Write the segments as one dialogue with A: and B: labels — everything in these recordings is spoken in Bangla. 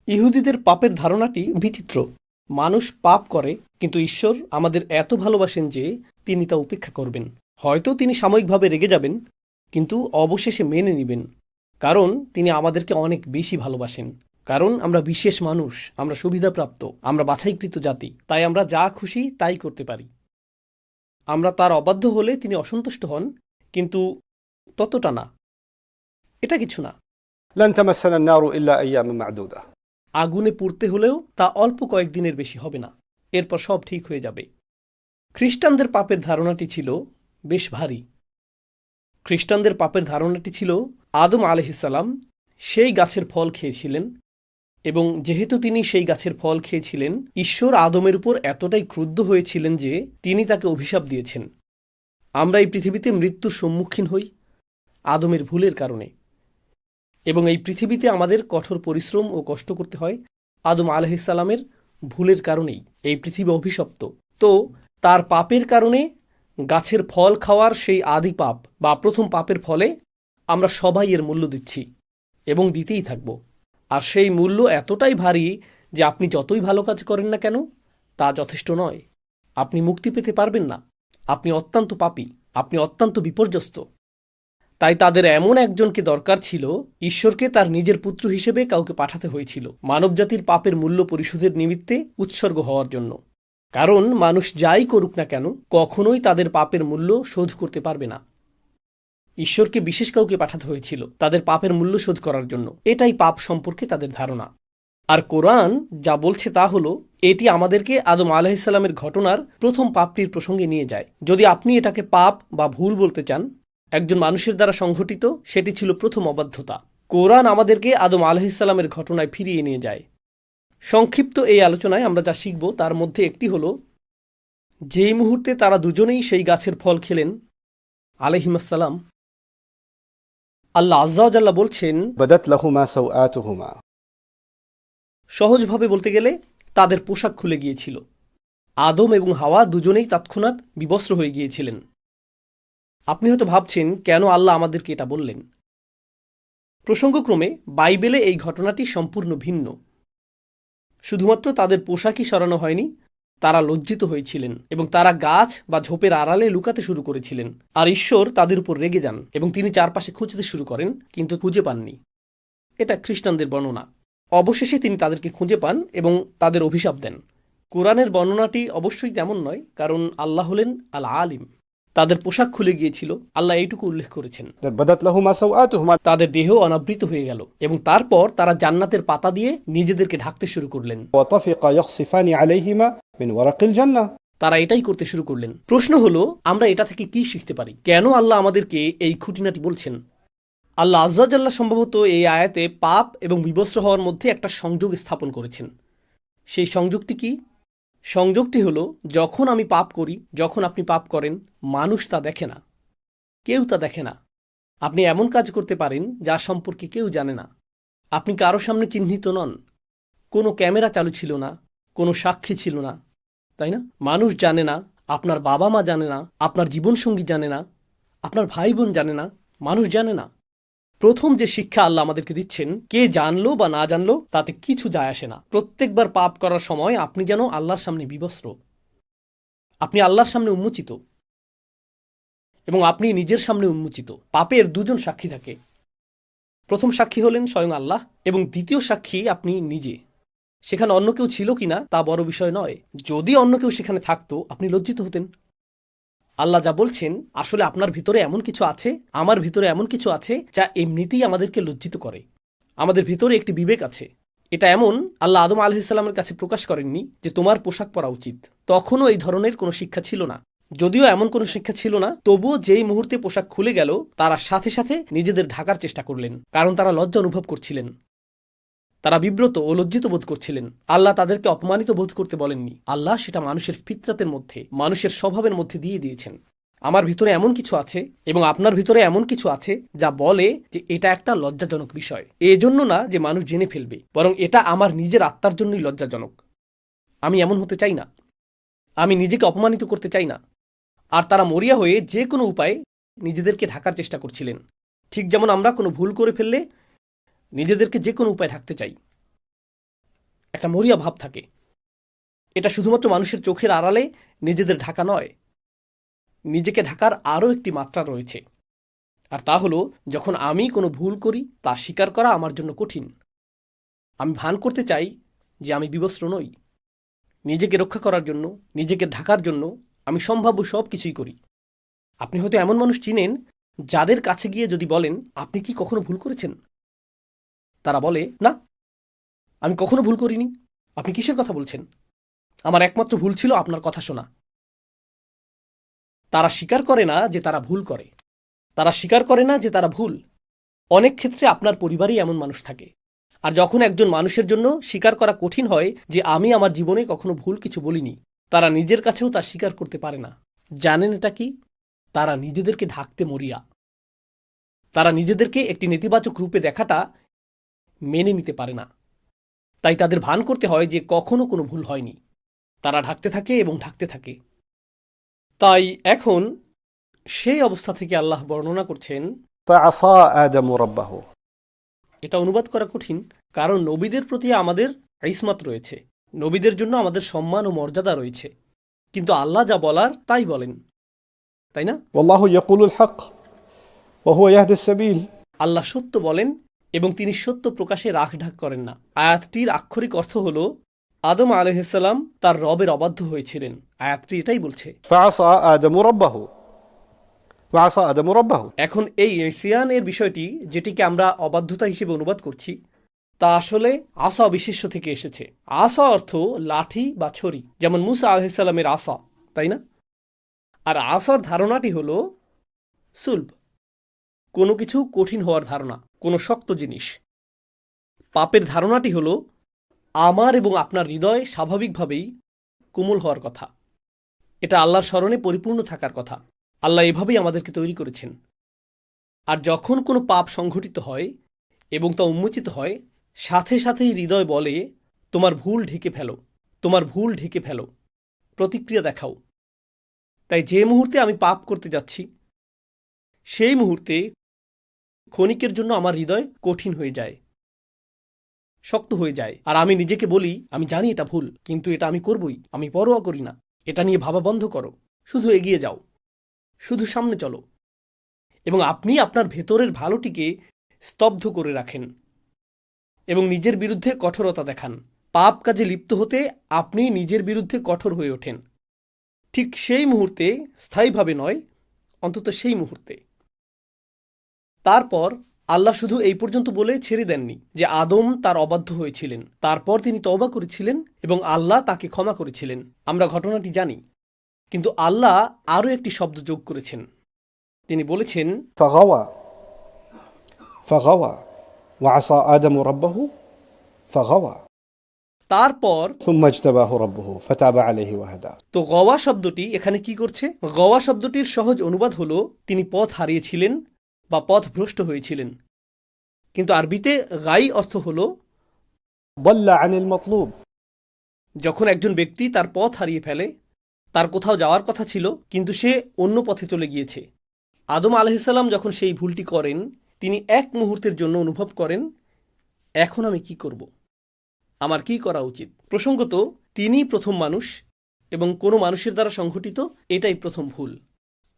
A: ইহুদিদের পাপের ধারণাটি বিচিত্র। মানুষ পাপ করে, কিন্তু ঈশ্বর আমাদের এত ভালোবাসেন যে তিনি তা উপেক্ষা করবেন। হয়তো তিনি সাময়িকভাবে রেগে যাবেন, কিন্তু অবশেষে মেনে নেবেন, কারণ তিনি আমাদেরকে অনেক বেশি ভালোবাসেন। কারণ আমরা বিশেষ মানুষ, আমরা সুবিধাপ্রাপ্ত, আমরা বাছাইকৃত জাতি, তাই আমরা যা খুশি তাই করতে পারি। আমরা তার অবাধ্য হলে তিনি অসন্তুষ্ট হন, কিন্তু ততটা না। এটা কিছু না।
B: لن تمسنا النار إلا أياما معدودة.
A: আগুনে পুড়তে হলেও তা অল্প কয়েকদিনের বেশি হবে না, এরপর সব ঠিক হয়ে যাবে। খ্রিস্টানদের পাপের ধারণাটি ছিল বেশ ভারী। খ্রিস্টানদের পাপের ধারণাটি ছিল আদম আলাইহিসসালাম সেই গাছের ফল খেয়েছিলেন, এবং যেহেতু তিনি সেই গাছের ফল খেয়েছিলেন, ঈশ্বর আদমের উপর এতটাই ক্রুদ্ধ হয়েছিলেন যে তিনি তাকে অভিশাপ দিয়েছেন। আমরা এই পৃথিবীতে মৃত্যুর সম্মুখীন হই আদমের ভুলের কারণে, এবং এই পৃথিবীতে আমাদের কঠোর পরিশ্রম ও কষ্ট করতে হয় আদম আলাইহিসসালামের ভুলের কারণেই। এই পৃথিবী অভিশপ্ত। তো তার পাপের কারণে গাছের ফল খাওয়ার সেই আদি পাপ বা প্রথম পাপের ফলে আমরা সবাই এর মূল্য দিচ্ছি এবং দিতেই থাকব। আর সেই মূল্য এতটাই ভারী যে আপনি যতই ভালো কাজ করেন না কেন তা যথেষ্ট নয়। আপনি মুক্তি পেতে পারবেন না। আপনি অত্যন্ত পাপী, আপনি অত্যন্ত বিপর্যস্ত। তাই তাদের এমন একজনকে দরকার ছিল, ঈশ্বরকে তার নিজের পুত্র হিসেবে কাউকে পাঠাতে হয়েছিল মানবজাতির পাপের মূল্য পরিশোধের নিমিত্তে উৎসর্গ হওয়ার জন্য। কারণ মানুষ যাই করুক না কেন কখনোই তাদের পাপের মূল্য শোধ করতে পারবে না। ঈশ্বরকে বিশেষ কাউকে পাঠাতে হয়েছিল তাদের পাপের মূল্য শোধ করার জন্য। এটাই পাপ সম্পর্কে তাদের ধারণা। আর কোরআন যা বলছে তা হলো, এটি আমাদেরকে আদম আলাইহিসসালামের ঘটনার প্রথম পাপটির প্রসঙ্গে নিয়ে যায়। যদি আপনি এটাকে পাপ বা ভুল বলতে চান একজন মানুষের দ্বারা সংঘটিত, সেটি ছিল প্রথম অবাধ্যতা। কোরআন আমাদেরকে আদম আলাইহিসসালামের ঘটনায় ফিরিয়ে নিয়ে যায়। সংক্ষিপ্ত এই আলোচনায় আমরা যা শিখব তার মধ্যে একটি হলো, যেই মুহূর্তে তারা দুজনেই সেই গাছের ফল খেলেন আলাইহিমাসসালাম, আল্লাহ আজ্জা ওয়া জাল্লা বলছেন,
B: بدت لهما سوآتهما.
A: সহজভাবে বলতে গেলে তাদের পোশাক খুলে গিয়েছিল। আদম এবং হাওয়া দুজনেই তৎক্ষণাৎ বিবস্ত্র হয়ে গিয়েছিলেন। আপনি হয়তো ভাবছেন কেন আল্লাহ আমাদেরকে এটা বললেন। প্রসঙ্গক্রমে বাইবেলে এই ঘটনাটি সম্পূর্ণ ভিন্ন। শুধুমাত্র তাদের পোশাকই সরানো হয়নি, তারা লজ্জিত হয়েছিলেন এবং তারা গাছ বা ঝোপের আড়ালে লুকাতে শুরু করেছিলেন। আর ঈশ্বর তাদের উপর রেগে যান এবং তিনি চারপাশে খুঁজতে শুরু করেন, কিন্তু খুঁজে পাননি। এটা খ্রিস্টানদের বর্ণনা। অবশেষে তিনি তাদেরকে খুঁজে পান এবং তাদের অভিশাপ দেন। কোরআনের বর্ণনাটি অবশ্যই তেমন নয়, কারণ আল্লাহ হলেন আল আলিম। তাদের পোশাক খুলে গিয়েছিল, আল্লাহ এইটুকু উল্লেখ করেছেন।
B: بدت لهما سوآتهما.
A: তাদের দেহ অনাবৃত হয়ে গেল এবং তারপর তারা জান্নাতের পাতা দিয়ে নিজেদেরকে ঢাকতে শুরু করলেন।
B: وطفقا يخصفان عليهما من ورق الجنة.
A: তারা এটাই করতে শুরু করলেন। প্রশ্ন হলো, আমরা এটা থেকে কি শিখতে পারি? কেন আল্লাহ আমাদেরকে এই খুঁটিনাটি বলছেন? আল্লাহ আজ্জা ওয়া জাল্লা সম্ভবত এই আয়াতে পাপ এবং বিবস্ত্র হওয়ার মধ্যে একটা সংযোগ স্থাপন করেছেন। সেই সংযোগটি কি? সংযোগটি হলো, যখন আমি পাপ করি, যখন আপনি পাপ করেন, মানুষ তা দেখে না, কেউ তা দেখে না। আপনি এমন কাজ করতে পারেন যা সম্পর্কে কেউ জানে না। আপনি কারো সামনে চিহ্নিত নন, কোনো ক্যামেরা চালু ছিল না, কোনো সাক্ষী ছিল না, তাই না? মানুষ জানে না, আপনার বাবা মা জানে না, আপনার জীবনসঙ্গী জানে না, আপনার ভাই বোন জানে না, মানুষ জানে না। প্রথম যে শিক্ষা আল্লাহ আমাদেরকে দিচ্ছেন, কে জানলো বা না জানলো তাতে কিছু যায় আসে না। প্রত্যেকবার পাপ করার সময় আপনি যেন আল্লাহর সামনে বিবস্ত্র, আপনি আল্লাহর সামনে উন্মোচিত এবং আপনি নিজের সামনে উন্মোচিত। পাপের দুজন সাক্ষী থাকে। প্রথম সাক্ষী হলেন স্বয়ং আল্লাহ এবং দ্বিতীয় সাক্ষী আপনি নিজে। সেখানে অন্য কেউ ছিল কিনা তা বড় বিষয় নয়। যদি অন্য কেউ সেখানে থাকতো আপনি লজ্জিত হতেন। আল্লাহ যা বলছেন, আসলে আপনার ভিতরে এমন কিছু আছে, আমার ভিতরে এমন কিছু আছে যা এমনিতেই আমাদেরকে লজ্জিত করে। আমাদের ভিতরে একটি বিবেক আছে। এটা এমন, আল্লাহ আদম আলাইহিসসালামের কাছে প্রকাশ করেননি যে তোমার পোশাক পরা উচিত। তখনও এই ধরনের কোনো শিক্ষা ছিল না। যদিও এমন কোনো শিক্ষা ছিল না, তবুও যেই মুহূর্তে পোশাক খুলে গেল তারা সাথে সাথে নিজেদের ঢাকার চেষ্টা করলেন, কারণ তারা লজ্জা অনুভব করছিলেন। তারা বিব্রত ও লজ্জিত বোধ করছিলেন। আল্লাহ তাদেরকে অপমানিত বোধ করতে বলেননি। আল্লাহ সেটা মানুষের ফিতরাতের মধ্যে, মানুষের স্বভাবের মধ্যে দিয়ে দিয়েছেন। আমার ভিতরে এমন কিছু আছে এবং আপনার ভিতরে এমন কিছু আছে যা বলে যে এটা একটা লজ্জাজনক বিষয়। এজন্য না যে মানুষ জেনে ফেলবে, বরং এটা আমার নিজের আত্মার জন্যই লজ্জাজনক। আমি এমন হতে চাই না, আমি নিজেকে অপমানিত করতে চাই না। আর তারা মরিয়া হয়ে যে কোনো উপায়ে নিজেদেরকে ঢাকার চেষ্টা করছিলেন, ঠিক যেমন আমরা কোনো ভুল করে ফেললে নিজেদেরকে যে কোনো উপায়ে ঢাকতে চাই। একটা মরিয়া ভাব থাকে। এটা শুধুমাত্র মানুষের চোখের আড়ালে নিজেদের ঢাকা নয়, নিজেকে ঢাকার আরও একটি মাত্রা রয়েছে। আর তা হলো, যখন আমি কোনো ভুল করি তা স্বীকার করা আমার জন্য কঠিন। আমি ভান করতে চাই যে আমি বিবস্ত্র নই। নিজেকে রক্ষা করার জন্য, নিজেকে ঢাকার জন্য আমি সম্ভাব্য সব কিছুই করি। আপনি হয়তো এমন মানুষ চিনেন যাদের কাছে গিয়ে যদি বলেন, আপনি কি কখনো ভুল করেছেন, তারা বলে, না, আমি কখনো ভুল করিনি। আপনি কিসের কথা বলছেন? আমার একমাত্র ভুল ছিল আপনার কথা শোনা। তারা স্বীকার করে না যে তারা ভুল করে। তারা স্বীকার করে না যে তারা ভুল। অনেক ক্ষেত্রে আপনার পরিবারেই এমন মানুষ থাকে। আর যখন একজন মানুষের জন্য স্বীকার করা কঠিন হয় যে আমি আমার জীবনে কখনো ভুল কিছু বলিনি, তারা নিজের কাছেও তা স্বীকার করতে পারে না। জানেন এটা কি? তারা নিজেদেরকে ঢাকতে মরিয়া। তারা নিজেদেরকে একটি নেতিবাচক রূপে দেখাটা মেনে নিতে পারে না। তাই তাদের ভান করতে হয় যে কখনো কোনো ভুল হয়নি। তারা ঢাকতে থাকে এবং ঢাকতে থাকে। তাই এখন সেই অবস্থা থেকে আল্লাহ বর্ণনা করছেন,
B: فعصى آدم ربه।
A: এটা অনুবাদ করা কঠিন, কারণ নবীদের প্রতি আমাদের ইসমাত রয়েছে, নবীদের জন্য আমাদের সম্মান ও মর্যাদা রয়েছে। কিন্তু আল্লাহ যা বলার তাই বলেন, তাই না?
B: والله يقول الحق وهو يهدي السبيل।
A: আল্লাহ সত্য বলেন এবং তিনি সত্য প্রকাশে রাখঢাক করেন না। আয়াতটির আক্ষরিক অর্থ হল, আদম আলাইহিসসালাম তার রবের অবাধ্য হয়েছিলেন। আয়াতটি এটাই বলছে।
B: فعصى آدم ربه وعصى آدم ربه।
A: এখন এই ইসিয়ান এর বিষয়টি, যেটিকে আমরা অবাধ্যতা হিসেবে অনুবাদ করছি, তা আসলে আসা বিশেষ্য থেকে এসেছে। আসা অর্থ লাঠি বা ছড়ি, যেমন মুসা আলাইহিসসালামের আসা, তাই না? আর আসার ধারণাটি হল সুলভ, কোনো কিছু কঠিন হওয়ার ধারণা, কোনো শক্ত জিনিস। পাপের ধারণাটি হল আমার এবং আপনার হৃদয় স্বাভাবিকভাবেই কোমল হওয়ার কথা। এটা আল্লাহর স্মরণে পরিপূর্ণ থাকার কথা। আল্লাহ এভাবেই আমাদেরকে তৈরি করেছেন। আর যখন কোনো পাপ সংঘটিত হয় এবং তা উন্মোচিত হয়, সাথে সাথেই হৃদয় বলে, তোমার ভুল ঢেকে ফেলো, তোমার ভুল ঢেকে ফেলো, প্রতিক্রিয়া দেখাও। তাই যে মুহূর্তে আমি পাপ করতে যাচ্ছি, সেই মুহূর্তে ক্ষণিকের জন্য আমার হৃদয় কঠিন হয়ে যায়, শক্ত হয়ে যায়। আর আমি নিজেকে বলি, আমি জানি এটা ভুল, কিন্তু এটা আমি করবই, আমি পরোয়া করি না। এটা নিয়ে ভাবা বন্ধ করো, শুধু এগিয়ে যাও, শুধু সামনে চলো। এবং আপনি আপনার ভেতরের ভালোটিকে স্তব্ধ করে রাখেন এবং নিজের বিরুদ্ধে কঠোরতা দেখান। পাপ কাজে লিপ্ত হতে আপনি নিজের বিরুদ্ধে কঠোর হয়ে ওঠেন। ঠিক সেই মুহূর্তে, স্থায়ীভাবে নয়, অন্তত সেই মুহূর্তে। তারপর আল্লাহ শুধু এই পর্যন্ত বলে ছেড়ে দেননি যে আদম তার অবাধ্য হয়েছিলেন। তারপর তিনি তওবা করেছিলেন এবং আল্লাহ তাকে ক্ষমা করেছিলেন। আমরা ঘটনাটি জানি, কিন্তু আল্লাহ আরও একটি শব্দ যোগ করেছেন। তিনি বলেছেন,
B: فغوى فغوى وعصى آدم ربه فغوى
A: তারপর।
B: ثم اجتباه ربه فتاب عليه وهدى।
A: তো গওয়া শব্দটি এখানে কি করছে? গওয়া শব্দটির সহজ অনুবাদ হল তিনি পথ হারিয়েছিলেন বা পথভ্রষ্ট হয়েছিলেন। কিন্তু আরবিতে গাই অর্থ হল
B: ضل عن المطلوب।
A: যখন একজন ব্যক্তি তার পথ হারিয়ে ফেলে, তার কোথাও যাওয়ার কথা ছিল কিন্তু সে অন্য পথে চলে গিয়েছে। আদম আলাইহিসসালাম যখন সেই ভুলটি করেন, তিনি এক মুহূর্তের জন্য অনুভব করেন, এখন আমি কি করব, আমার কি করা উচিত। প্রসঙ্গত, তিনি প্রথম মানুষ এবং কোনো মানুষের দ্বারা সংঘটিত এটাই প্রথম ভুল।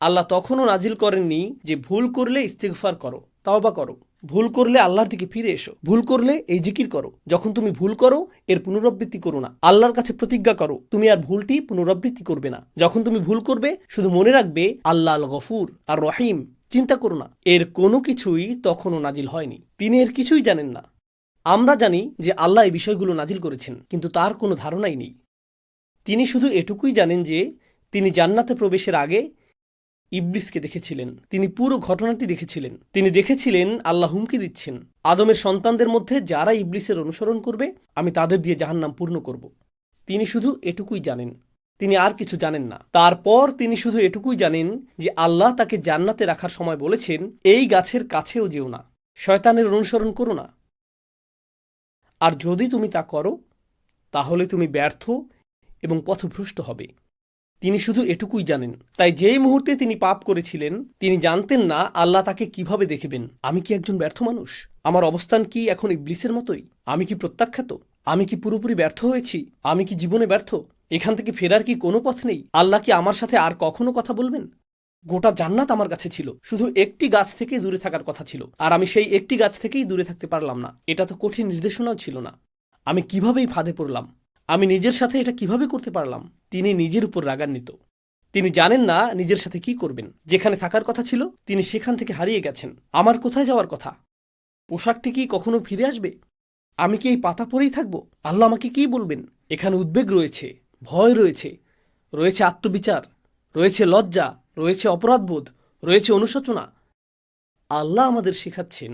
A: আল্লাহ তখনও নাজিল করেননি যে ভুল করলে ইস্তিগফার করো, তাওবা করো, ভুল করলে আল্লাহর দিকে ফিরে এসো, ভুল করলে এই জিকির করো। যখন তুমি ভুল করো, এর পুনরাবৃত্তি করো না। আল্লাহর কাছে প্রতিজ্ঞা করো তুমি আর ভুলটি পুনরাবৃত্তি করবে না। যখন তুমি ভুল করবে, শুধু মনে রাখবে আল্লাহ আল গফুর আর রহিম, চিন্তা করো না। এর কোনো কিছুই তখনও নাজিল হয়নি। তিনি এর কিছুই জানেন না। আমরা জানি যে আল্লাহ এই বিষয়গুলো নাজিল করেছেন, কিন্তু তার কোনো ধারণাই নেই। তিনি শুধু এটুকুই জানেন যে তিনি জান্নাতে প্রবেশের আগে ইবলিসকে দেখেছিলেন। তিনি পুরো ঘটনাটি দেখেছিলেন। তিনি দেখেছিলেন আল্লাহ হুমকি দিচ্ছেন, আদমের সন্তানদের মধ্যে যারা ইবলিসের অনুসরণ করবে, আমি তাদের দিয়ে জাহান্নাম পূর্ণ করব। তিনি শুধু এটুকুই জানেন, তিনি আর কিছু জানেন না। তারপর তিনি শুধু এটুকুই জানেন যে আল্লাহ তাকে জান্নাতে রাখার সময় বলেছেন, এই গাছের কাছেও যেও না, শয়তানের অনুসরণ করো না। আর যদি তুমি তা করো, তাহলে তুমি ব্যর্থ এবং পথভ্রষ্ট হবে। তিনি শুধু এটুকুই জানেন। তাই যেই মুহূর্তে তিনি পাপ করেছিলেন, তিনি জানতেন না আল্লাহ তাকে কিভাবে দেখবেন। আমি কি একজন ব্যর্থ মানুষ? আমার অবস্থান কি এখন ইবলিসের মতোই? আমি কি প্রত্যাখ্যাত? আমি কি পুরোপুরি ব্যর্থ হয়েছি? আমি কি জীবনে ব্যর্থ? এখান থেকে ফেরার কি কোনো পথ নেই? আল্লাহ কি আমার সাথে আর কখনো কথা বলবেন? গোটা জান্নাত আমার কাছে ছিল, শুধু একটি গাছ থেকে দূরে থাকার কথা ছিল, আর আমি সেই একটি গাছ থেকেই দূরে থাকতে পারলাম না। এটা তো কঠিন নির্দেশনাও ছিল না। আমি কিভাবেই ফাঁদে পড়লাম? আমি নিজের সাথে এটা কিভাবে করতে পারলাম? তিনি নিজের উপর রাগান্বিত। তিনি জানেন না নিজের সাথে কি করবেন। যেখানে থাকার কথা ছিল তিনি সেখান থেকে হারিয়ে গেছেন। আমার কোথায় যাওয়ার কথা? পোশাকটি কি কখনো ফিরে আসবে? আমি কি এই পাতা পরেই থাকবো? আল্লাহ আমাকে কি বলবেন? এখানে উদ্বেগ রয়েছে, ভয় রয়েছে, রয়েছে আত্মবিচার, রয়েছে লজ্জা, রয়েছে অপরাধবোধ, রয়েছে অনুশোচনা। আল্লাহ আমাদের শেখাচ্ছেন,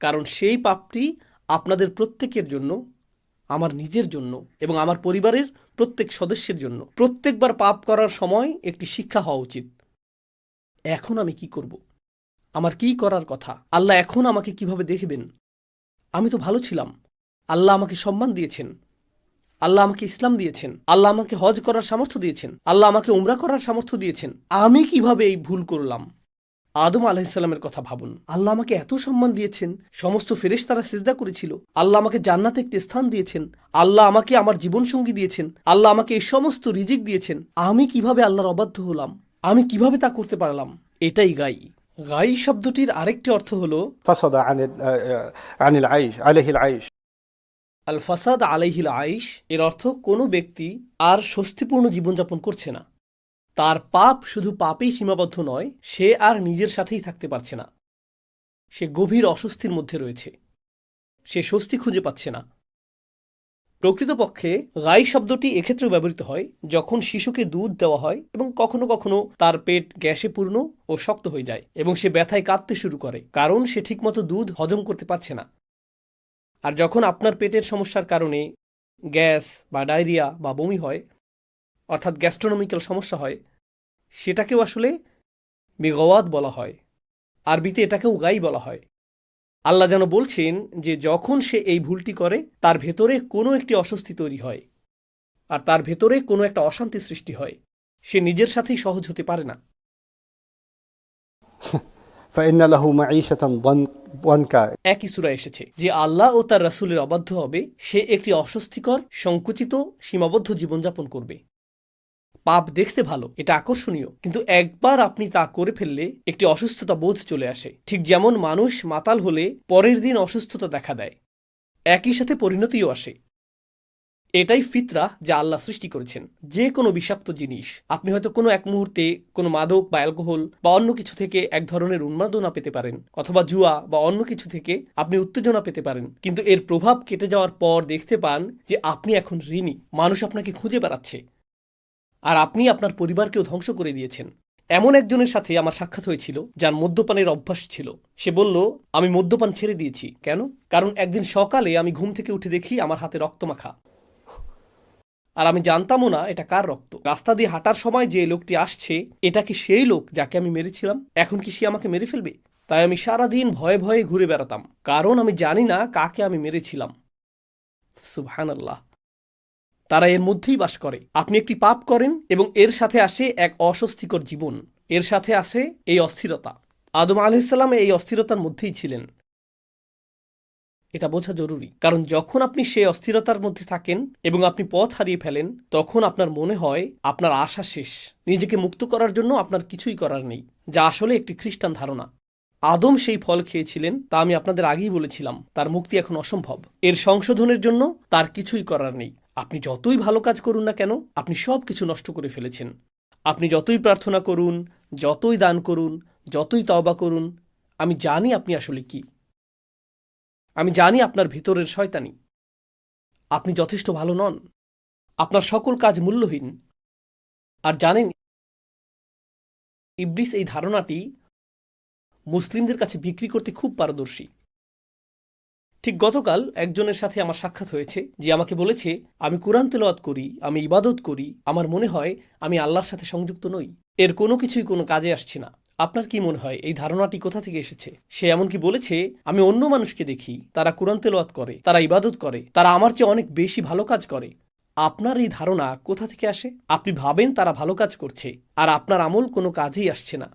A: কারণ সেই পাপটি আপনাদের প্রত্যেকের জন্য, আমার নিজের জন্য এবং আমার পরিবারের প্রত্যেক সদস্যের জন্য। প্রত্যেকবার পাপ করার সময় একটি শিক্ষা হওয়া উচিত। এখন আমি কি করব? আমার কি করার কথা? আল্লাহ এখন আমাকে কিভাবে দেখবেন? আমি তো ভালো ছিলাম। আল্লাহ আমাকে সম্মান দিয়েছেন, আল্লাহ আমাকে ইসলাম দিয়েছেন, আল্লাহ আমাকে হজ করার সামর্থ্য দিয়েছেন, আল্লাহ আমাকে উমরা করার সামর্থ্য দিয়েছেন। আমি কিভাবে এই ভুল করলাম? আদম আলাইহিসসালামের কথা ভাবুন। আল্লাহ আমাকে এত সম্মান দিয়েছেন, সমস্ত ফেরেশতারা সিজদা করেছিল। আল্লাহ আমাকে জান্নাতে একটি স্থান দিয়েছেন, আল্লাহ আমাকে আমার জীবনসঙ্গী দিয়েছেন, আল্লাহ আমাকে এই সমস্ত রিজিক দিয়েছেন। আমি কিভাবে আল্লাহর অবাধ্য হলাম? আমি কিভাবে তা করতে পারলাম? এটাই গাই। গাই শব্দটির আরেকটি অর্থ হল
B: فصد عن العيش عليه العيش.
A: আল ফাসাদ আলাইহিল আইশ। এর অর্থ কোনো ব্যক্তি আর স্বস্তিপূর্ণ জীবনযাপন করছে না। তার পাপ শুধু পাপেই সীমাবদ্ধ নয়, সে আর নিজের সাথেই থাকতে পারছে না। সে গভীর অস্বস্তির মধ্যে রয়েছে, সে স্বস্তি খুঁজে পাচ্ছে না। প্রকৃতপক্ষে গাই শব্দটি এক্ষেত্রেও ব্যবহৃত হয় যখন শিশুকে দুধ দেওয়া হয় এবং কখনো কখনো তার পেট গ্যাসে পূর্ণ ও শক্ত হয়ে যায় এবং সে ব্যথায় কাঁদতে শুরু করে, কারণ সে ঠিকমতো দুধ হজম করতে পারছে না। আর যখন আপনার পেটের সমস্যার কারণে গ্যাস বা ডায়রিয়া বা বমি হয়, অর্থাৎ গ্যাস্ট্রোনমিক্যাল সমস্যা হয়, সেটাকেও আসলে বেগওয়াত বলা হয়। আরবিতে এটাকেও গাই বলা হয়। আল্লাহ যেন বলছেন যে যখন সে এই ভুলটি করে, তার ভেতরে কোনো একটি অস্বস্তি তৈরি হয় আর তার ভেতরে কোনো একটা অশান্তি সৃষ্টি হয়। সে নিজের সাথেই সহজ হতে পারে না।
B: فإن له معيشة ضنكا.
A: একই সূরা এসেছে যে আল্লাহ ও তার রাসূলের অবাধ্য হবে, সে একটি অস্বস্তিকর, সংকুচিত, সীমাবদ্ধ জীবনযাপন করবে। পাপ দেখতে ভালো, এটা আকর্ষণীয়, কিন্তু একবার আপনি তা করে ফেললে একটি অসুস্থতা বোধ চলে আসে। ঠিক যেমন মানুষ মাতাল হলে পরের দিন অসুস্থতা দেখা দেয়, একই সাথে পরিণতিও আসে। এটাই ফিতরা যা আল্লাহ সৃষ্টি করেছেন। যে কোনো বিষাক্ত জিনিস, আপনি হয়তো কোনো এক মুহূর্তে কোনো মাদক বা অ্যালকোহল বা অন্য কিছু থেকে এক ধরনের উন্মাদনা পেতে পারেন, অথবা জুয়া বা অন্য কিছু থেকে আপনি উত্তেজনা পেতে পারেন, কিন্তু এর প্রভাব কেটে যাওয়ার পর দেখতে পান যে আপনি এখন ঋণী। মানুষ আপনাকে খুঁজে বেড়াচ্ছে, আর আপনি আপনার পরিবারকেও ধ্বংস করে দিয়েছেন। এমন একজনের সাথে আমার সাক্ষাৎ হয়েছিল যার মদ্যপানের অভ্যাস ছিল। সে বলল, আমি মদ্যপান ছেড়ে দিয়েছি। কেন? কারণ একদিন সকালে আমি ঘুম থেকে উঠে দেখি আমার হাতে রক্তমাখা, আর আমি জানতামও না এটা কার রক্ত। রাস্তা দিয়ে হাঁটার সময় যে লোকটি আসছে, এটা কি সেই লোক যাকে আমি মেরেছিলাম? এখন কি সে আমাকে মেরে ফেলবে? তাই আমি সারাদিন ভয়ে ভয়ে ঘুরে বেড়াতাম, কারণ আমি জানি না কাকে আমি মেরেছিলাম। সুবহানাল্লাহ। তারা এর মধ্যেই বাস করে। আপনি একটি পাপ করেন এবং এর সাথে আসে এক অস্বস্তিকর জীবন, এর সাথে আসে এই অস্থিরতা। আদম আলাইহিসসালাম এই অস্থিরতার মধ্যেই ছিলেন। এটা বোঝা জরুরি, কারণ যখন আপনি সেই অস্থিরতার মধ্যে থাকেন এবং আপনি পথ হারিয়ে ফেলেন, তখন আপনার মনে হয় আপনার আশা শেষ, নিজেকে মুক্ত করার জন্য আপনার কিছুই করার নেই, যা আসলে একটি খ্রিস্টান ধারণা। আদম সেই ফল খেয়েছিলেন, তা আমি আপনাদের আগেই বলেছিলাম। তার মুক্তি এখন অসম্ভব। এর সংশোধনের জন্য তার কিছুই করার নেই। আপনি যতই ভালো কাজ করুন না কেন, আপনি সব কিছু নষ্ট করে ফেলেছেন। আপনি যতই প্রার্থনা করুন, যতই দান করুন, যতই তওবা করুন, আমি জানি আপনি আসলে কি। আমি জানি আপনার ভিতরের শয়তানি। আপনি যথেষ্ট ভালো নন, আপনার সকল কাজ মূল্যহীন। আর জানেন, ইবলিস এই ধারণাটি মুসলিমদের কাছে বিক্রি করতে খুব পারদর্শী। ঠিক গতকাল একজনের সাথে আমার সাক্ষাৎ হয়েছে, যে আমাকে বলেছে, আমি কোরআন তেলাওয়াত করি, আমি ইবাদত করি, আমার মনে হয় আমি আল্লাহর সাথে সংযুক্ত নই, এর কোনো কিছুই কোনো কাজে আসছে না। আপনার কি মনে হয় এই ধারণাটি কোথা থেকে এসেছে? সে এমনকি বলেছে, আমি অন্য মানুষকে দেখি, তারা কোরআন তেলাওয়াত করে, তারা ইবাদত করে, তারা আমার চেয়ে অনেক বেশি ভালো কাজ করে। আপনার এই ধারণা কোথা থেকে আসে? আপনি ভাবেন তারা ভালো কাজ করছে, আর আপনার আমল কোনো কাজেই আসছে না।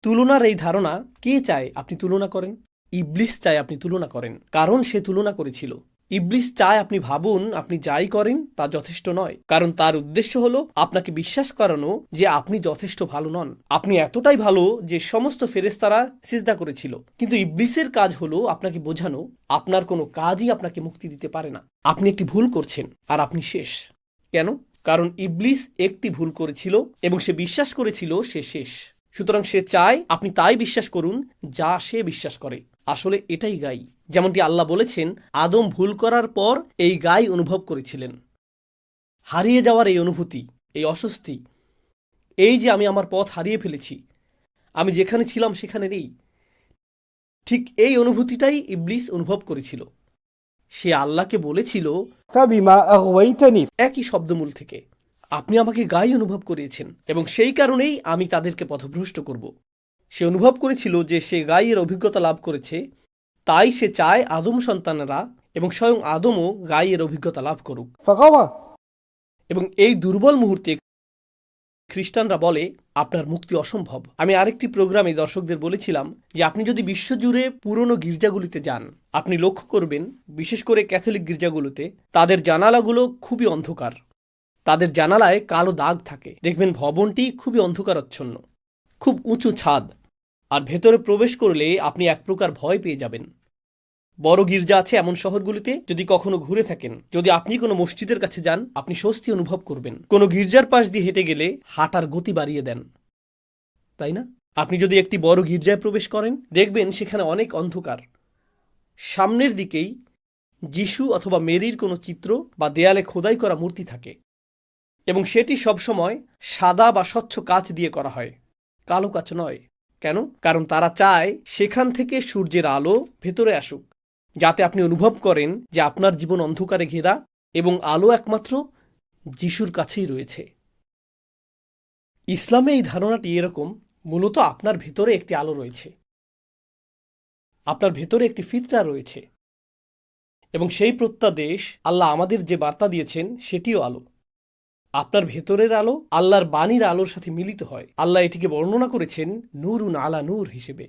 A: তুলনার এই ধারণা কে চায় আপনি তুলনা করেন? ইবলিস চায় আপনি তুলনা করেন, কারণ সে তুলনা করেছিল। ইবলিস চায় আপনি ভাবুন আপনি যাই করেন তা যথেষ্ট নয়, কারণ তার উদ্দেশ্য হলো আপনাকে বিশ্বাস করানো যে আপনি যথেষ্ট ভালো নন। আপনি এতটাই ভালো যে সমস্ত ফেরেশতারা সিজদা করেছিল। কিন্তু ইবলিসের কাজ হলো আপনাকে বোঝানো আপনার কোনো কাজই আপনাকে মুক্তি দিতে পারে না, আপনি একটি ভুল করছেন আর আপনি শেষ। কেন? কারণ ইবলিস একটি ভুল করেছিল এবং সে বিশ্বাস করেছিল সে শেষ। সুতরাং সে চায় আপনি তাই বিশ্বাস করুন যা সে বিশ্বাস করে। আসলে এটাই গাই। যেমনটি আল্লাহ বলেছেন, আদম ভুল করার পর এই গাই অনুভব করেছিলেন। হারিয়ে যাওয়ার এই অনুভূতি, এই অস্বস্তি, এই যে আমি আমার পথ হারিয়ে ফেলেছি, আমি যেখানে ছিলাম সেখানে নেই, ঠিক এই অনুভূতিটাই ইবলিস অনুভব করেছিল। সে আল্লাহকে বলেছিল
B: فبما أغويتني
A: একই শব্দমূল থেকে, আপনি আমাকে গাই অনুভব করিয়েছেন এবং সেই কারণেই আমি তাদেরকে পথভ্রষ্ট করব। সে অনুভব করেছিল যে সে গাইয়ের অভিজ্ঞতা লাভ করেছে, তাই সে চায় আদম সন্তানেরা এবং স্বয়ং আদমও গাইয়ের অভিজ্ঞতা লাভ করুক।
B: فغوى
A: এবং এই দুর্বল মুহূর্তে খ্রিস্টানরা বলে আপনার মুক্তি অসম্ভব। আমি আরেকটি প্রোগ্রামে দর্শকদের বলেছিলাম যে আপনি যদি বিশ্বজুড়ে পুরনো গির্জাগুলিতে যান, আপনি লক্ষ্য করবেন বিশেষ করে ক্যাথলিক গির্জাগুলোতে তাদের জানালাগুলো খুবই অন্ধকার। তাদের জানালায় কালো দাগ থাকে। দেখবেন ভবনটি খুবই অন্ধকারাচ্ছন্ন, খুব উঁচু ছাদ, আর ভেতরে প্রবেশ করলে আপনি এক প্রকার ভয় পেয়ে যাবেন। বড় গির্জা আছে এমন শহরগুলিতে যদি কখনো ঘুরে থাকেন, যদি আপনি কোনো মসজিদের কাছে যান, আপনি স্বস্তি অনুভব করবেন। কোনো গির্জার পাশ দিয়ে হেঁটে গেলে হাঁটার গতি বাড়িয়ে দেন, তাই না? আপনি যদি একটি বড় গির্জায় প্রবেশ করেন, দেখবেন সেখানে অনেক অন্ধকার। সামনের দিকেই যিশু অথবা মেরির কোনো চিত্র বা দেয়ালে খোদাই করা মূর্তি থাকে এবং সেটি সবসময় সাদা বা স্বচ্ছ কাচ দিয়ে করা হয়, কালো কাচ নয়। কেন? কারণ তারা চায় সেখান থেকে সূর্যের আলো ভেতরে আসুক, যাতে আপনি অনুভব করেন যে আপনার জীবন অন্ধকারে ঘেরা এবং আলো একমাত্র যিশুর কাছেই রয়েছে। ইসলামে এই ধারণাটি এরকম, মূলত আপনার ভেতরে একটি আলো রয়েছে, আপনার ভেতরে একটি ফিতরা রয়েছে এবং সেই প্রত্যাদেশ আল্লাহ আমাদের যে বার্তা দিয়েছেন সেটিও আলো। আপনার ভেতরের আলো আল্লাহর বাণীর আলোর সাথে মিলিত হয়। আল্লাহ এটিকে বর্ণনা করেছেন নূরুন আলা নূর হিসেবে।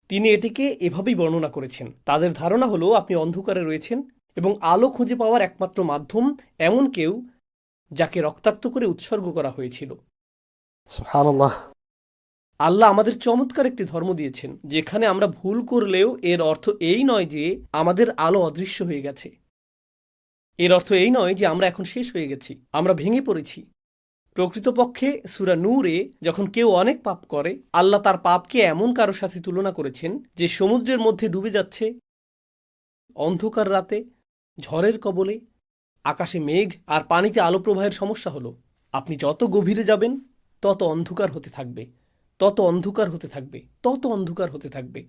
A: তিনি এটিকে এভাবেই বর্ণনা করেছেন। তাদের ধারণা হলো আপনি অন্ধকারে রয়েছেন এবং আলো খুঁজে পাওয়ার একমাত্র মাধ্যম এমন কেউ যাকে রক্তাক্ত করে উৎসর্গ করা হয়েছিল।
B: সুবহানাল্লাহ।
A: আল্লাহ আমাদের চমৎকার একটি ধর্ম দিয়েছেন, যেখানে আমরা ভুল করলেও এর অর্থ এই নয় যে আমাদের আলো অদৃশ্য হয়ে গেছে। এর অর্থ এই নয় যে আমরা এখন শেষ হয়ে গেছি, আমরা ভেঙে পড়েছি। প্রকৃতপক্ষে সূরা নূরে যখন কেউ অনেক পাপ করে, আল্লাহ তার পাপকে এমন কারোর সাথে তুলনা করেছেন যে সমুদ্রের মধ্যে ডুবে যাচ্ছে অন্ধকার রাতে, ঝড়ের কবলে, আকাশে মেঘ আর পানিতে আলো প্রবাহের সমস্যা হলো আপনি যত গভীরে যাবেন তত অন্ধকার হতে থাকবে, তত অন্ধকার হতে থাকবে, তত অন্ধকার হতে থাকবে।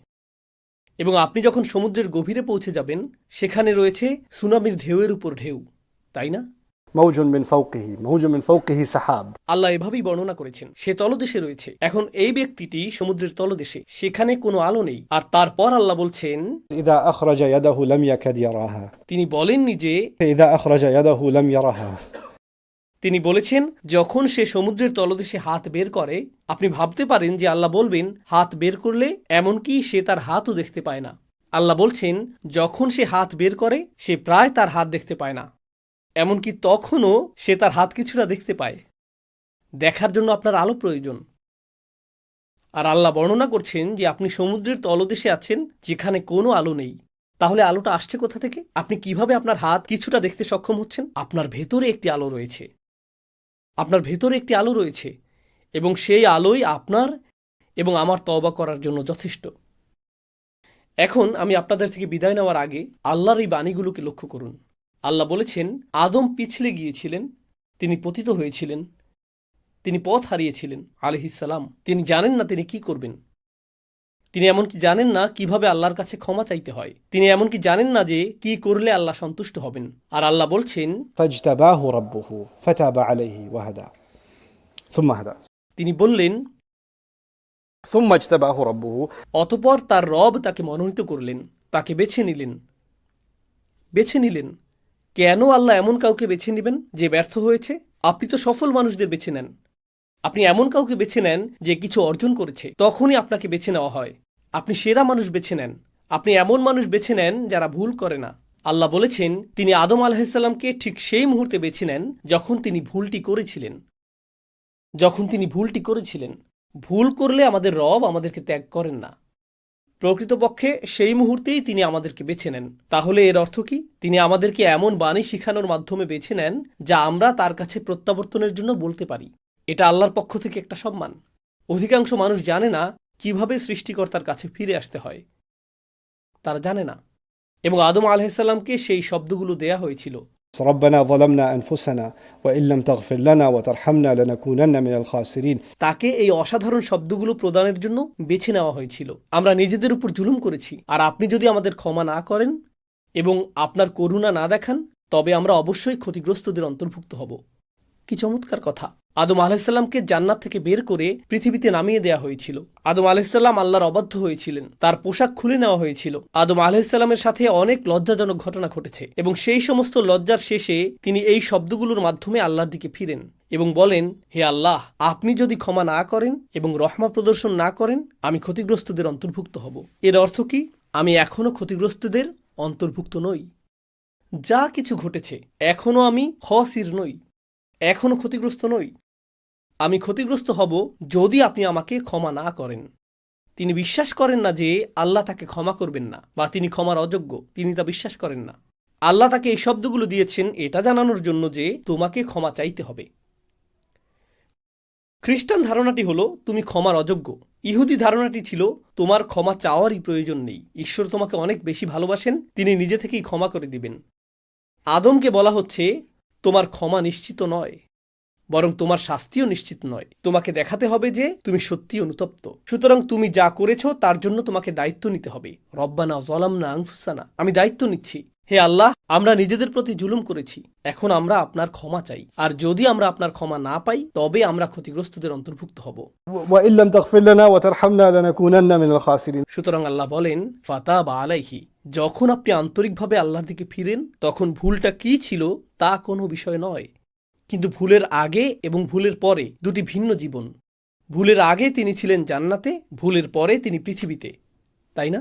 A: এবং আপনি যখন সমুদ্রের গভীরে পৌঁছে যাবেন, সেখানে রয়েছে সুনামির ঢেউয়ের উপর ঢেউ, তাই না?
B: موج من فوقه موج من فوقه سحاب
A: আল্লাহ এভাবেই বর্ণনা করেছেন। সে তলদেশে রয়েছে। এখন এই ব্যক্তিটি সমুদ্রের তলদেশে, সেখানে কোনো আলো নেই। আর তারপর আল্লাহ বলছেন,
B: إذا أخرج يده لم يكد يراها
A: তিনি বলেননি যে,
B: إذا أخرج يده لم يرها
A: তিনি বলেছেন যখন সে সমুদ্রের তলদেশে হাত বের করে, আপনি ভাবতে পারেন যে আল্লাহ বলবেন হাত বের করলে এমনকি সে তার হাতও দেখতে পায় না। আল্লাহ বলছেন যখন সে হাত বের করে সে প্রায় তার হাত দেখতে পায় না, এমনকি তখনও সে তার হাত কিছুটা দেখতে পায়। দেখার জন্য আপনার আলো প্রয়োজন। আর আল্লাহ বর্ণনা করছেন যে আপনি সমুদ্রের তলদেশে আছেন যেখানে কোনো আলো নেই। তাহলে আলোটা আসছে কোথা থেকে? আপনি কিভাবে আপনার হাত কিছুটা দেখতে সক্ষম হচ্ছেন? আপনার ভেতরে একটি আলো রয়েছে, আপনার ভেতরে একটি আলো রয়েছে এবং সেই আলোই আপনার এবং আমার তওবা করার জন্য যথেষ্ট। এখন আমি আপনাদের থেকে বিদায় নেওয়ার আগে আল্লাহর এই বাণীগুলোকে লক্ষ্য করুন। আল্লাহ বলেছেন আদম পিছলে গিয়েছিলেন, তিনি পতিত হয়েছিলেন, তিনি পথ হারিয়েছিলেন আলাইহিসসালাম। তিনি জানেন না তিনি কি করবেন। তিনি এমনকি জানেন না কিভাবে আল্লাহর কাছে ক্ষমা চাইতে হয়। তিনি এমনকি জানেন না যে কি করলে আল্লাহ সন্তুষ্ট হবেন। আর আল্লাহ বলছেন
B: فاجتباه ربه فتاب عليه وهدى ثم هدى
A: তিনি বললেন
B: ثم اجتباه ربه
A: অতঃপর তার রব তাকে মনোনীত করলেন, তাকে বেছে নিলেন। বেছে নিলেন কেন? আল্লাহ এমন কাউকে বেছে নেবেন যে ব্যর্থ হয়েছে? আপনি তো সফল মানুষদের বেছে নেন। আপনি এমন কাউকে বেছে নেন যে কিছু অর্জন করেছে, তখনই আপনাকে বেছে নেওয়া হয়। আপনি সেরা মানুষ বেছে নেন। আপনি এমন মানুষ বেছে নেন যারা ভুল করে না, আল্লাহ বলেছেন তিনি আদম আলাইহিসসালামকে ঠিক সেই মুহূর্তে বেছে নেন যখন তিনি ভুলটি করেছিলেন। ভুল করলে আমাদের রব আমাদেরকে ত্যাগ করেন না। প্রকৃতপক্ষে সেই মুহূর্তেই তিনি আমাদেরকে বেছে নেন। তাহলে এর অর্থ কি? তিনি আমাদেরকে এমন বাণী শিখানোর মাধ্যমে বেছে নেন যা আমরা তার কাছে প্রত্যাবর্তনের জন্য বলতে পারি। এটা আল্লাহর পক্ষ থেকে একটা সম্মান। অধিকাংশ মানুষ জানে না কিভাবে সৃষ্টিকর্তার কাছে ফিরে আসতে হয়, তারা জানে না। এবং আদম আলাইহিসসালামকে সেই শব্দগুলো দেয়া হয়েছিল।
B: ربنا ظلمنا أنفسنا وإن لم تغفر لنا وترحمنا لنكونن من الخاسرين।
A: তাকে এই অসাধারণ শব্দগুলো প্রদানের জন্য বেছে নেওয়া হয়েছিল। আমরা নিজেদের উপর জুলুম করেছি, আর আপনি যদি আমাদের ক্ষমা না করেন এবং আপনার করুণা না দেখান, তবে আমরা অবশ্যই ক্ষতিগ্রস্তদের অন্তর্ভুক্ত হব। কি চমৎকার কথা! আদম আলাইহিসসালামকে জান্নাত থেকে বের করে পৃথিবীতে নামিয়ে দেয়া হয়েছিল। আদম আলাইহিসসালাম আল্লাহর অবাধ্য হয়েছিলেন, তার পোশাক খুলে নেওয়া হয়েছিল। আদম আলাইহিসসালামের সাথে অনেক লজ্জাজনক ঘটনা ঘটেছে, এবং সেই সমস্ত লজ্জার শেষে তিনি এই শব্দগুলোর মাধ্যমে আল্লাহর দিকে ফিরেন এবং বলেন, হে আল্লাহ, আপনি যদি ক্ষমা না করেন এবং রহমত প্রদর্শন না করেন, আমি ক্ষতিগ্রস্তদের অন্তর্ভুক্ত হব। এর অর্থ কি? আমি এখনো ক্ষতিগ্রস্তদের অন্তর্ভুক্ত নই। যা কিছু ঘটেছে, এখনো আমি খসির নই, এখনো ক্ষতিগ্রস্ত নই। আমি ক্ষতিগ্রস্ত হব যদি আপনি আমাকে ক্ষমা না করেন। তিনি বিশ্বাস করেন না যে আল্লাহ তাকে ক্ষমা করবেন না, বা তিনি ক্ষমার অযোগ্য, তিনি তা বিশ্বাস করেন না। আল্লাহ তাকে এই শব্দগুলো দিয়েছেন এটা জানানোর জন্য যে তোমাকে ক্ষমা চাইতে হবে। খ্রিস্টান ধারণাটি হলো তুমি ক্ষমার অযোগ্য। ইহুদি ধারণাটি ছিল তোমার ক্ষমা চাওয়ারই প্রয়োজন নেই, ঈশ্বর তোমাকে অনেক বেশি ভালোবাসেন, তিনি নিজে থেকেই ক্ষমা করে দিবেন। আদমকে বলা হচ্ছে তোমার ক্ষমা নিশ্চিত নয়, বরং তোমার শাস্তিও নিশ্চিত নয়। তোমাকে দেখাতে হবে যে তুমি সত্যি অনুতপ্ত। সুতরাং তুমি যা করেছো তার জন্য তোমাকে দায়িত্ব নিতে হবে। রব্বানা যালামনা আনফুসানা, আমি দায়িত্ব নিচ্ছি। হে আল্লাহ, আমরা নিজেদের প্রতি জুলুম করেছি, এখন আমরা আপনার ক্ষমা চাই। আর যদি আমরা আপনার ক্ষমা না পাই, তবে আমরা ক্ষতিগ্রস্তদের অন্তর্ভুক্ত হব।
B: وإن لم تغفر لنا وترحمنا لنكونن من الخاسرين।
A: সুতরাং আল্লাহ বলেন, ফাতাবা আলাইহি, যখন আপনি আন্তরিকভাবে আল্লাহর দিকে ফিরেন, তখন ভুলটা কি ছিল তা কোনো বিষয় নয়। কিন্তু ভুলের আগে এবং ভুলের পরে দুটি ভিন্ন জীবন। ভুলের আগে তিনি ছিলেন জান্নাতে, ভুলের পরে তিনি পৃথিবীতে, তাই না?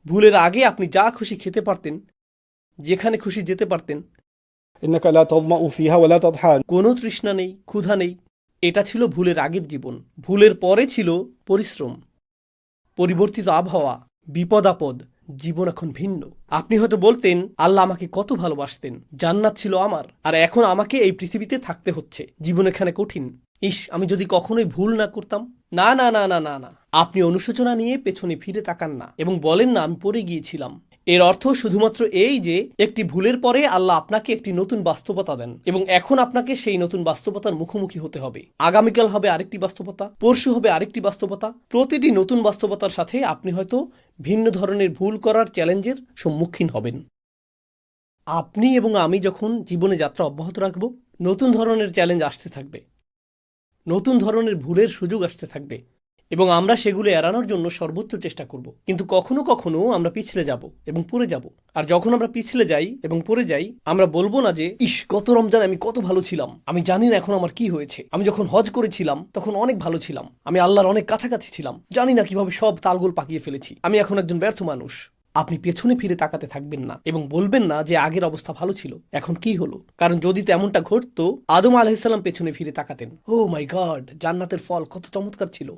A: ভুলের আগে আপনি যা খুশি খেতে পারতেন, যেখানে খুশি যেতে পারতেন,
B: إنك لا تظمأ فيها ولا تضحى।
A: কোনো তৃষ্ণা নেই, ক্ষুধা নেই। এটা ছিল ভুলের আগের জীবন। ভুলের পরে ছিল পরিশ্রম, পরিবর্তিত আবহাওয়া, বিপদ আপদ। জীবন এখন ভিন্ন। আপনি হয়তো বলতেন, আল্লাহ আমাকে কত ভালোবাসতেন, জান্নাত ছিল আমার, আর এখন আমাকে এই পৃথিবীতে থাকতে হচ্ছে, জীবন এখানে কঠিন। ইস, আমি যদি কখনোই ভুল না করতাম। না না না না না না, আপনি অনুশোচনা নিয়ে পেছনে ফিরে তাকান না এবং বলেন না আমি পড়ে গিয়েছিলাম। এর অর্থ শুধুমাত্র এই যে একটি ভুলের পরে আল্লাহ আপনাকে একটি নতুন বাস্তবতা দেন, এবং এখন আপনাকে সেই নতুন বাস্তবতার মুখোমুখি হতে হবে। আগামীকাল হবে আরেকটি বাস্তবতা, পরশু হবে আরেকটি বাস্তবতা। প্রতিটি নতুন বাস্তবতার সাথে আপনি হয়তো ভিন্ন ধরনের ভুল করার চ্যালেঞ্জের সম্মুখীন হবেন। আপনি এবং আমি যখন জীবনে যাত্রা অব্যাহত রাখব, নতুন ধরনের চ্যালেঞ্জ আসতে থাকবে, নতুন ধরনের ভুলের সুযোগ আসতে থাকবে, এবং আমরা সেগুলো এড়ানোর জন্য সর্বোচ্চ চেষ্টা করব। কিন্তু কখনো কখনো আমরা পিছলে যাব এবং পড়ে যাব। আর যখন আমরা পিছলে যাই এবং পড়ে যাই, আমরা বলবো না যে ইস, গত রমজান আমি কত ভালো ছিলাম, আমি জানি না এখন আমার কি হয়েছে। আমি যখন হজ করেছিলাম তখন অনেক ভালো ছিলাম, আমি আল্লাহর অনেক কাছাকাছি ছিলাম, জানি না কিভাবে সব তালগোল পাকিয়ে ফেলেছি, আমি এখন একজন ব্যর্থ মানুষ। আপনি পেছনে ফিরে তাকাতে থাকবেন না এবং বলবেন না যে আগের অবস্থা ভালো ছিল, এখন কি হলো। কারণ যদি তেমনটা ঘটতো, আদম আলাইহিসসালাম পেছনে ফিরে তাকাতেন, ও মাই গড, জান্নাতের ফল কত চমৎকার ছিল,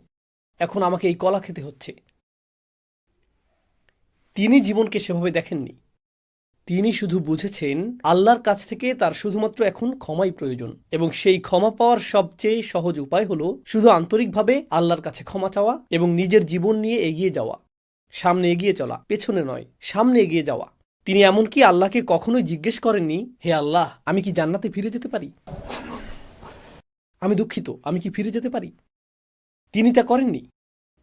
A: এখন আমাকে এই কলা খেতে হচ্ছে। তিনি জীবনকে সেভাবে দেখেননি। তিনি শুধু বুঝেছেন আল্লাহর কাছ থেকে তার শুধুমাত্র এখন ক্ষমাই প্রয়োজন, এবং সেই ক্ষমা পাওয়ার সবচেয়ে সহজ উপায় হলো শুধু আন্তরিকভাবে আল্লাহর কাছে ক্ষমা চাওয়া এবং নিজের জীবন নিয়ে এগিয়ে যাওয়া। সামনে এগিয়ে চলা, পেছনে নয়, সামনে এগিয়ে যাওয়া। তিনি এমনকি আল্লাহকে কখনোই জিজ্ঞেস করেননি, হে আল্লাহ, আমি কি জান্নাতে ফিরে যেতে পারি? আমি দুঃখিত, আমি কি ফিরে যেতে পারি? তিনি তা করেননি,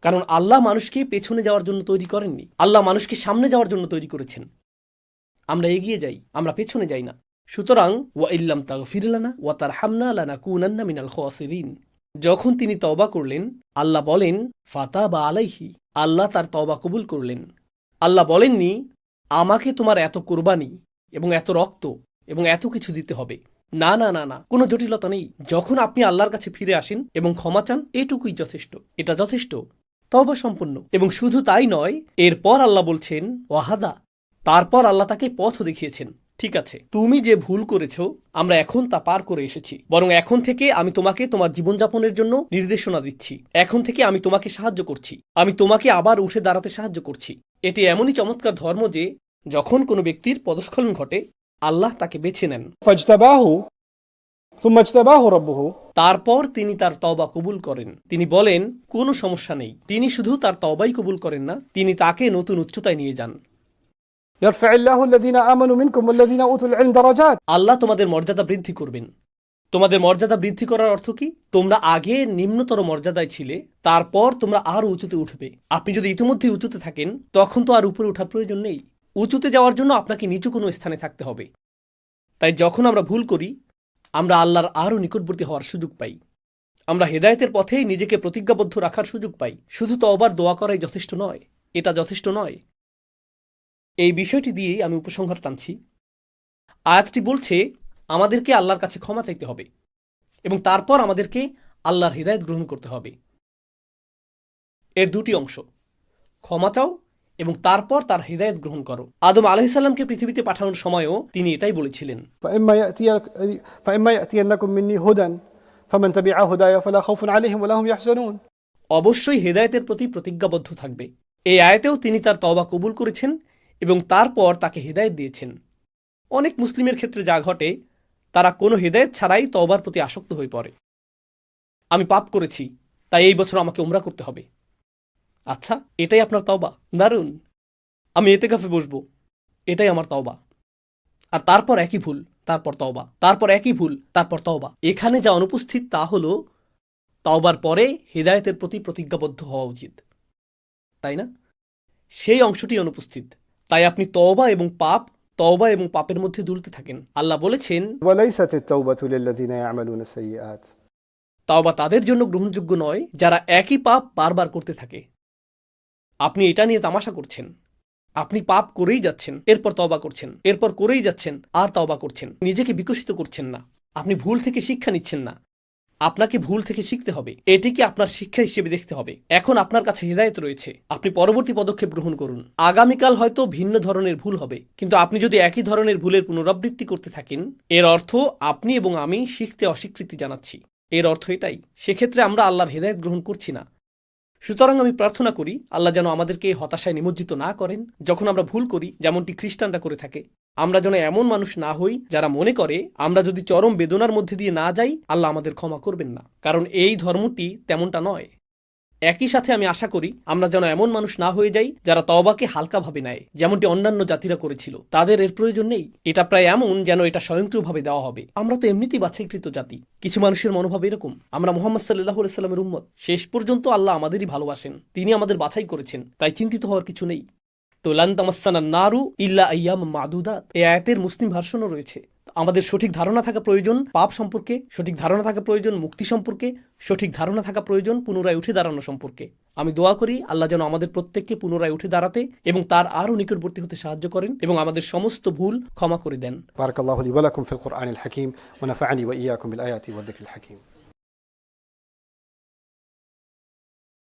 A: কারণ আল্লাহ মানুষকে পেছনে যাওয়ার জন্য তৈরি করেননি, আল্লাহ মানুষকে সামনে যাওয়ার জন্য তৈরি করেছেন। আমরা এগিয়ে যাই, আমরা পেছনে যাই না। সুতরাং ওয়া ইল্লাম তাগফির লানা ওয়া তারহামনা লানাকুনান্না মিনাল খাসিরিন। যখন তিনি তওবা করলেন, আল্লাহ বলেন ফাতাবা আলাইহি, আল্লাহ তার তওবা কবুল করলেন। আল্লাহ বলেননি আমাকে তোমার এত কুরবানি এবং এত রক্ত এবং এত কিছু দিতে হবে। না না না না, কোনো জটিলতা নেই। যখন আপনি আল্লাহর কাছে ফিরে আসেন এবং ক্ষমা চান, এটুকুই যথেষ্ট, এটা যথেষ্ট, তওবা সম্পূর্ণ। এবং শুধু তাই নয়, এরপর আল্লাহ বলছেন ওয়াহাদা, তারপর আল্লাহ তাকে পথও দেখিয়েছেন। ঠিক আছে, তুমি যে ভুল করেছো আমরা এখন তা পার করে এসেছি, বরং এখন থেকে আমি তোমাকে তোমার জীবনযাপনের জন্য নির্দেশনা দিচ্ছি। এখন থেকে আমি তোমাকে সাহায্য করছি, আমি তোমাকে আবার উঠে দাঁড়াতে সাহায্য করছি। এটি এমনই চমৎকার ধর্ম যে যখন কোনো ব্যক্তির পদস্খলন ঘটে আল্লাহ তাকে বেছে নেন,
B: فاجتباه ثم اجتباه ربه
A: তারপর তিনি তার তওবা কবুল করেন। তিনি বলেন কোনো সমস্যা নেই। তিনি শুধু তার তওবাই কবুল করেন না, তিনি তাকে নতুন উচ্চতায় নিয়ে যান।
B: يرفع الله الذين آمنوا منكم والذين أوتوا العلم درجات
A: আল্লাহ তোমাদের মর্যাদা বৃদ্ধি করবেন। তোমাদের মর্যাদা বৃদ্ধি করার অর্থ কি? তোমরা আগে নিম্নতর মর্যাদায় ছিলে, তারপর তোমরা আরো উঁচুতে উঠবে। আপনি যদি ইতিমধ্যে উঁচুতে থাকেন তখন তো আর উপরে ওঠার প্রয়োজন নেই। উঁচুতে যাওয়ার জন্য আপনাকে নিচু কোনো স্থানে থাকতে হবে। তাই যখন আমরা ভুল করি আমরা আল্লাহর আরও নিকটবর্তী হওয়ার সুযোগ পাই। আমরা হেদায়েতের পথেই নিজেকে প্রতিজ্ঞাবদ্ধ রাখার সুযোগ পাই। শুধু তওবার দোয়া করাই যথেষ্ট নয়, এটা যথেষ্ট নয়। এই বিষয়টি দিয়েই আমি উপসংহার টানছি। আয়াতটি বলছে আমাদেরকে আল্লাহর কাছে ক্ষমা চাইতে হবে এবং তারপর আমাদেরকে আল্লাহর হিদায়াত গ্রহণ করতে হবে। এর দুটি অংশ, ক্ষমা চাও এবং তারপর তার হিদায়াত গ্রহণ করো। আদম আলাইহিস সালামকে পৃথিবীতে পাঠানোর সময়ও তিনি এটাই বলেছিলেন,
B: فإما يأتينكم مني هدى فمن تبع هدايا فلا خوف عليهم ولا هم يحزنون।
A: অবশ্যই হেদায়েতের প্রতি প্রতিজ্ঞাবদ্ধ থাকবে। এই আয়াতেও তিনি তার তওবা কবুল করেছেন এবং তারপর তাকে হেদায়েত দিয়েছেন। অনেক মুসলিমের ক্ষেত্রে যা ঘটে তারা কোনো হেদায়েত ছাড়াই তওবার প্রতি আসক্ত হয়ে পড়ে। আমি পাপ করেছি, তাই এই বছর আমাকে উমরা করতে হবে। আচ্ছা, এটাই আপনার তওবা? দারুণ। আমি ইতিকাফে বসবো, এটাই আমার তওবা। আর তারপর একই ভুল, তারপর তওবা, তারপর একই ভুল, তারপর তওবা। এখানে যা অনুপস্থিত তা হল তওবার পরে হেদায়েতের প্রতি প্রতিজ্ঞাবদ্ধ হওয়া উচিত, তাই না? সেই অংশটি অনুপস্থিত। তাই আপনি তওবা এবং পাপের মধ্যে দুলতে থাকেন। আল্লাহ বলেছেন,
B: وليست التوبة للذين يعملون السيئات।
A: তওবা তাদের জন্য গ্রহণযোগ্য নয় যারা একই পাপ বারবার করতে থাকে। আপনি এটা নিয়ে তামাশা করছেন। আপনি পাপ করেই যাচ্ছেন, এরপর তওবা করছেন, এরপর করেই যাচ্ছেন, আর তওবা করছেন। নিজেকে বিকশিত করছেন না। আপনি ভুল থেকে শিক্ষা নিচ্ছেন না। আপনাকে ভুল থেকে শিখতে হবে, এটিকে আপনার শিক্ষা হিসেবে দেখতে হবে। এখন আপনার কাছে হিদায়াত রয়েছে, আপনি পরবর্তী পদক্ষেপ গ্রহণ করুন। আগামীকাল হয়তো ভিন্ন ধরনের ভুল হবে, কিন্তু আপনি যদি একই ধরনের ভুলের পুনরাবৃত্তি করতে থাকেন এর অর্থ আপনি এবং আমি শিখতে অস্বীকৃতি জানাচ্ছি। এর অর্থ এটাই। সেক্ষেত্রে আমরা আল্লাহর হিদায়াত গ্রহণ করছি না। সুতরাং আমি প্রার্থনা করি আল্লাহ যেন আমাদেরকে হতাশায় নিমজ্জিত না করেন যখন আমরা ভুল করি, যেমনটি খ্রিস্টানরা করে থাকে। আমরা যেন এমন মানুষ না হই যারা মনে করে আমরা যদি চরম বেদনার মধ্যে দিয়ে না যাই আল্লাহ আমাদের ক্ষমা করবেন না, কারণ এই ধর্মটি তেমনটা নয়। একই সাথে আমি আশা করি আমরা যেন এমন মানুষ না হয়ে যাই যারা তওবাকে হালকাভাবে নেয়, যেমনটি অন্যান্য জাতিরা করেছিল। তাদের এর প্রয়োজন নেই। এটা প্রায় এমন যেন এটা স্বয়ংক্রিয়ভাবে দেওয়া হবে। আমরা তো এমনিতেই বাছাইকৃত জাতি। কিছু মানুষের মনোভাব এরকম, আমরা মুহাম্মদ সাল্লাল্লাহু আলাইহি সাল্লামের উম্মত। শেষ পর্যন্ত আল্লাহ আমাদেরই ভালোবাসেন, তিনি আমাদের বাছাই করেছেন, তাই চিন্তিত হওয়ার কিছু নেই। তো লান তামাসসানান নারু ইল্লা আইয়াম মাদুদাত, এই আয়াতের মুসলিম ভার্সনও রয়েছে। আমাদের সঠিক ধারণা থাকা প্রয়োজন পাপ সম্পর্কে, সঠিক ধারণা থাকা প্রয়োজন মুক্তি সম্পর্কে, সঠিক ধারণা থাকা প্রয়োজন পুনরায় উঠে দাঁড়ানো সম্পর্কে। আমি দোয়া করি আল্লাহ যেন আমাদের প্রত্যেককে পুনরায় উঠে দাঁড়াতে এবং তার আরও নিকটবর্তী হতে সাহায্য করেন এবং আমাদের সমস্ত ভুল ক্ষমা করে দেন।
B: بارك الله لي ولكم في القرآن الحكيم ونفعني وإياكم بالآيات والذكر الحكيم.